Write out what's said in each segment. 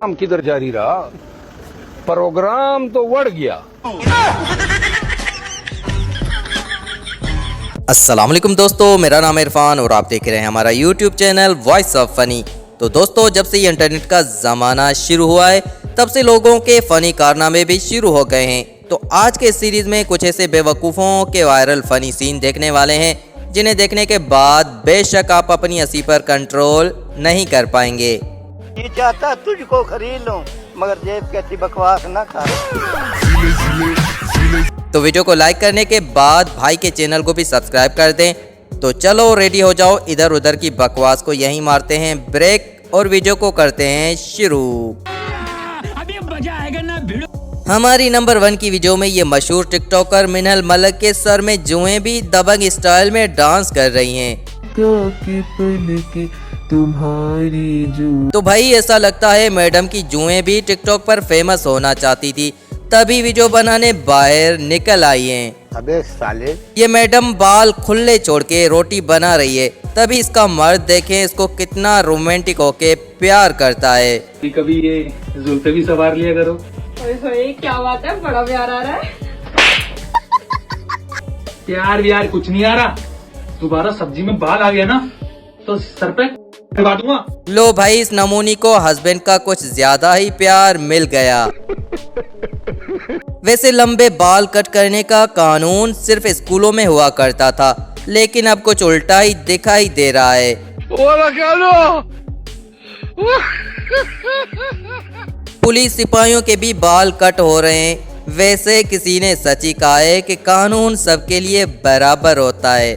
काम किधर जारी रहा, प्रोग्राम तो बढ़ गया। अस्सलाम वालेकुम दोस्तों, मेरा नाम है इरफान और आप देख रहे हैं हमारा YouTube channel voice of funny. तो दोस्तों, जब से ये इंटरनेट का ज़माना शुरू हुआ है तब से लोगों के फ़नी कारनामे भी शुरू हो गए हैं। तो आज के सीरीज़ में कुछ ऐसे बेवकूफ़ों के वायरल फ़नी सीन देखने वाले हैं जिन्हें देखने के बाद बेशक आप अपनी हंसी पर कंट्रोल नहीं कर पाएंगे। ये चाहता तुझको खरीद लूं मगर जेब कहती बकवास ना खा। तो वीडियो को लाइक करने के बाद भाई के चैनल को भी सब्सक्राइब कर दें। तो चलो रेडी हो जाओ, इधर उधर की बकवास को यहीं मारते हैं ब्रेक और वीडियो को करते हैं शुरू। अभी मजा आएगा ना भिड़ो। हमारी नंबर 1 की वीडियो में ये मशहूर टिकटॉकर मिनल मलक के सर में जुएं भी दबंग स्टाइल में डांस कर रही हैं। तो भाई ऐसा लगता है मैडम की जुएं भी टिकटॉक पर फेमस होना चाहती थी, तभी वीडियो बनाने बाहर निकल आई हैं। अबे साले, ये मैडम बाल खुले छोड़ के रोटी बना रही है, तभी इसका मर्द देखें इसको कितना रोमांटिक होके प्यार करता है। कभी ये जुल्फे भी सवार लिया करो। क्या बात है, बड़ा प्यार आ रहा है। यार कुछ नहीं आ रहा, दोबारा सब्जी में बाल आ गया ना तो सर पे लगा दूंगा। लो भाई, इस नमूनी को हस्बैंड का कुछ ज्यादा ही प्यार मिल गया। वैसे लंबे बाल कट करने का कानून सिर्फ स्कूलों में हुआ करता था, लेकिन अब कुछ उल्टा ही दिखाई दे रहा है। पुलिस सिपाहियों के भी बाल कट हो रहे हैं। वैसे किसी ने सच ही कहा है कि कानून सबके लिए बराबर होता है।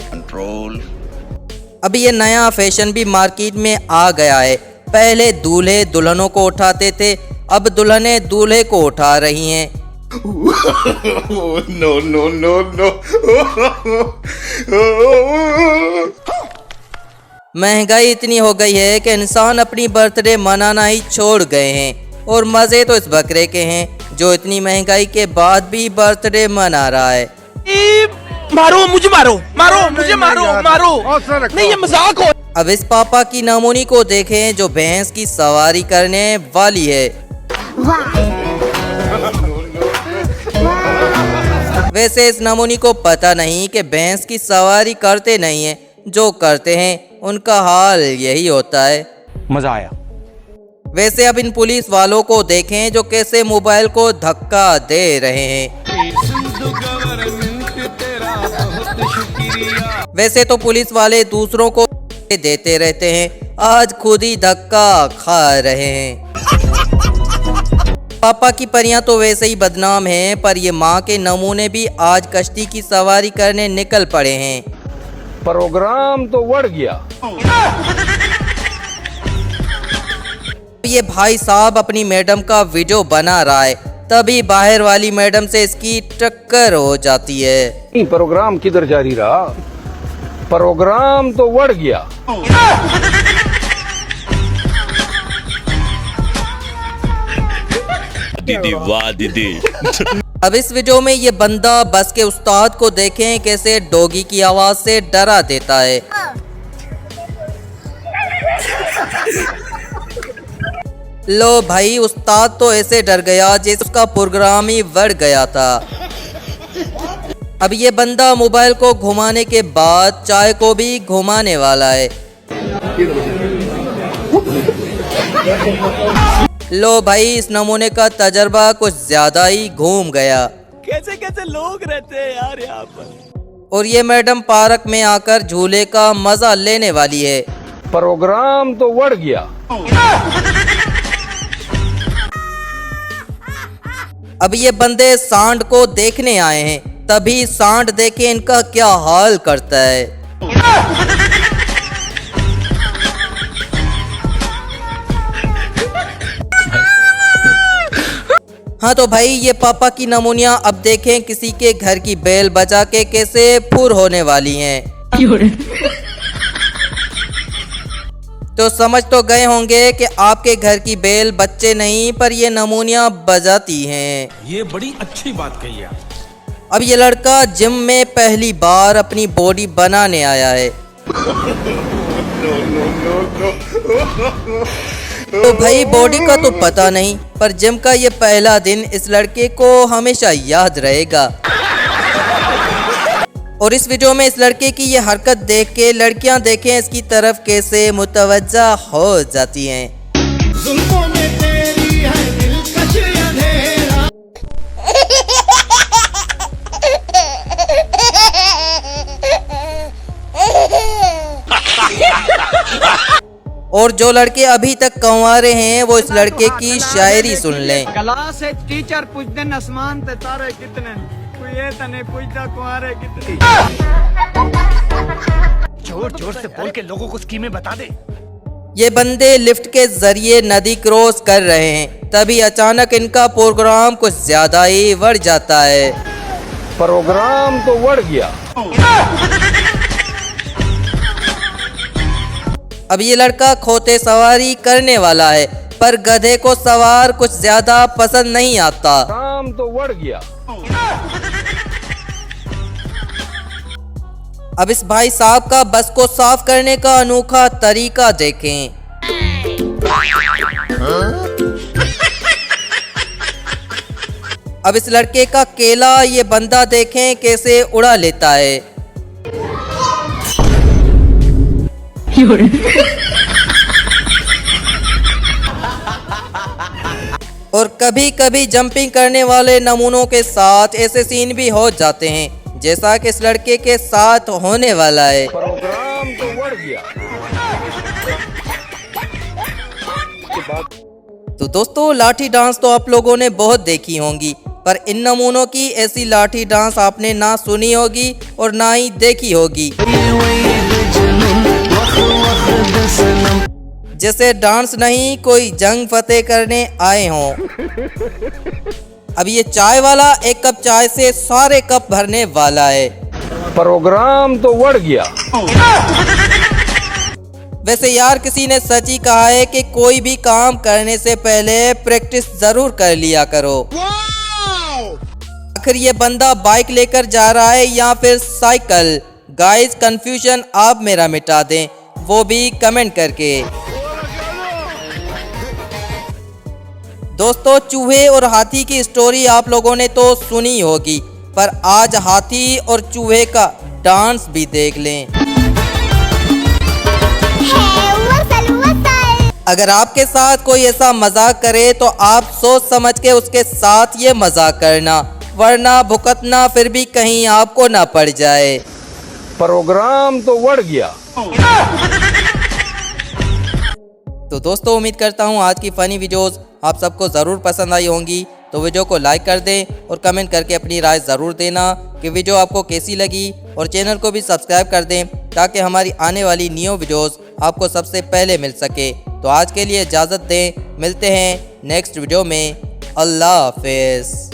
अभी ये नया फैशन भी मार्केट में आ गया है। पहले दूल्हे दुल्हनों को उठाते थे, अब दुल्हनें दूल्हे को उठा रही हैं। No. महंगाई इतनी हो गई है कि इंसान अपनी बर्थडे मनाना ही छोड़ गए हैं, और मजे तो इस बकरे के हैं जो इतनी महंगाई के बाद भी बर्थडे मना रहा है। मारो मुझे, मारो मुझे, मारो नहीं, ये मजाक हो। अब इस पापा की नमूनी को देखें जो भैंस की सवारी करने वाली है। वैसे इस नमूनी को पता नहीं कि भैंस की सवारी करते नहीं है, जो करते हैं उनका हाल यही होता है। मजा आया। वैसे अब इन पुलिस वालों को देखें जो कैसे मोबाइल को धक्का दे रहे हैं। वैसे तो पुलिस वाले दूसरों को देते रहते हैं, आज खुद ही धक्का खा रहे हैं। पापा की परियां तो वैसे ही बदनाम हैं, पर ये माँ के नमूने भी आज कश्ती की सवारी करने निकल पड़े हैं। प्रोग्राम तो बढ़ गया। ये भाई साहब अपनी मैडम का वीडियो बना रहा है, तभी बाहर वाली मैडम से इसकी टक्कर हो जाती है। प्रोग्राम किधर जारी रहा, प्रोग्राम तो बढ़ गया। दीदी वाह दीदी। अब इस वीडियो में ये बंदा बस के उस्ताद को देखें कैसे डॉगी की आवाज से डरा देता है। लो भाई, उस्ताद तो ऐसे डर गया जैसे उसका प्रोग्राम ही बढ़ गया था। अब ये बंदा मोबाइल को घुमाने के बाद चाय को भी घुमाने वाला है। लो भाई, इस नमूने का तजर्बा कुछ ज्यादा ही घूम गया। कैसे लोग रहते हैं यार यहाँ पर। और ये मैडम पार्क में आकर झूले का मजा लेने वाली है। प्रोग्राम तो बढ़ गया। अब ये बंदे सांड को देखने आए हैं, तभी सांड देखे इनका क्या हाल करता है। हाँ तो भाई, ये पापा की नमूनियाँ अब देखें किसी के घर की बेल बजा के कैसे फुर होने वाली हैं। तो समझ तो गए होंगे कि आपके घर की बेल बच्चे नहीं पर ये नमूनियाँ बजाती हैं। ये बड़ी अच्छी बात कही है। अब ये लड़का जिम में पहली बार अपनी बॉडी बनाने आया है। तो भाई बॉडी का तो पता नहीं, पर जिम का ये पहला दिन इस लड़के को हमेशा याद रहेगा। और इस वीडियो में इस लड़के की ये हरकत देख के लड़कियां देखें इसकी तरफ कैसे मुतवज्जा हो जाती हैं। और जो लड़के अभी तक कंवारे हैं वो इस लड़के की शायरी सुन लें। क्लास है टीचर पूछते आसमान ते तारे कितने, कोई ये तो नहीं पूछता कुंवारे कितने। जोर जोर से बोल के लोगों को स्कीमें बता दे। ये बंदे लिफ्ट के जरिए नदी क्रॉस कर रहे हैं, तभी अचानक इनका प्रोग्राम कुछ ज्यादा ही बढ़ जाता है। प्रोग्राम तो बढ़ गया। अब ये लड़का खोते सवारी करने वाला है, पर गधे को सवार कुछ ज्यादा पसंद नहीं आता। काम तो बढ़ गया। अब इस भाई साहब का बस को साफ करने का अनोखा तरीका देखें। अब इस लड़के का केला ये बंदा देखें कैसे उड़ा लेता है। और कभी कभी जंपिंग करने वाले नमूनों के साथ ऐसे सीन भी हो जाते हैं जैसा कि इस लड़के के साथ होने वाला है। प्रोग्राम तो बढ़ गया। तो दोस्तों लाठी डांस तो आप लोगों ने बहुत देखी होंगी, पर इन नमूनों की ऐसी लाठी डांस आपने ना सुनी होगी और ना ही देखी होगी। जैसे डांस नहीं कोई जंग फतेह करने आए हों। अब ये चाय वाला एक कप चाय से सारे कप भरने वाला है। प्रोग्राम तो बढ़ गया। वैसे यार किसी ने सच ही कहा है कि कोई भी काम करने से पहले प्रैक्टिस जरूर कर लिया करो। आखिर ये बंदा बाइक लेकर जा रहा है या फिर साइकिल? गाइस कंफ्यूजन आप मेरा मिटा दें, वो भी कमेंट करके। दोस्तों चूहे और हाथी की स्टोरी आप लोगों ने तो सुनी होगी, पर आज हाथी और चूहे का डांस भी देख लें। अगर आपके साथ कोई ऐसा मजाक करे तो आप सोच समझ के उसके साथ ये मजाक करना, वरना भुगतना फिर भी कहीं आपको ना पड़ जाए। प्रोग्राम तो बढ़ गया। तो दोस्तों उम्मीद करता हूँ आज की फनी वीडियोस आप सबको ज़रूर पसंद आई होंगी। तो वीडियो को लाइक कर दें और कमेंट करके अपनी राय ज़रूर देना कि वीडियो आपको कैसी लगी, और चैनल को भी सब्सक्राइब कर दें ताकि हमारी आने वाली न्यू वीडियोस आपको सबसे पहले मिल सके। तो आज के लिए इजाज़त दें, मिलते हैं नेक्स्ट वीडियो में। अल्लाह हाफिज़।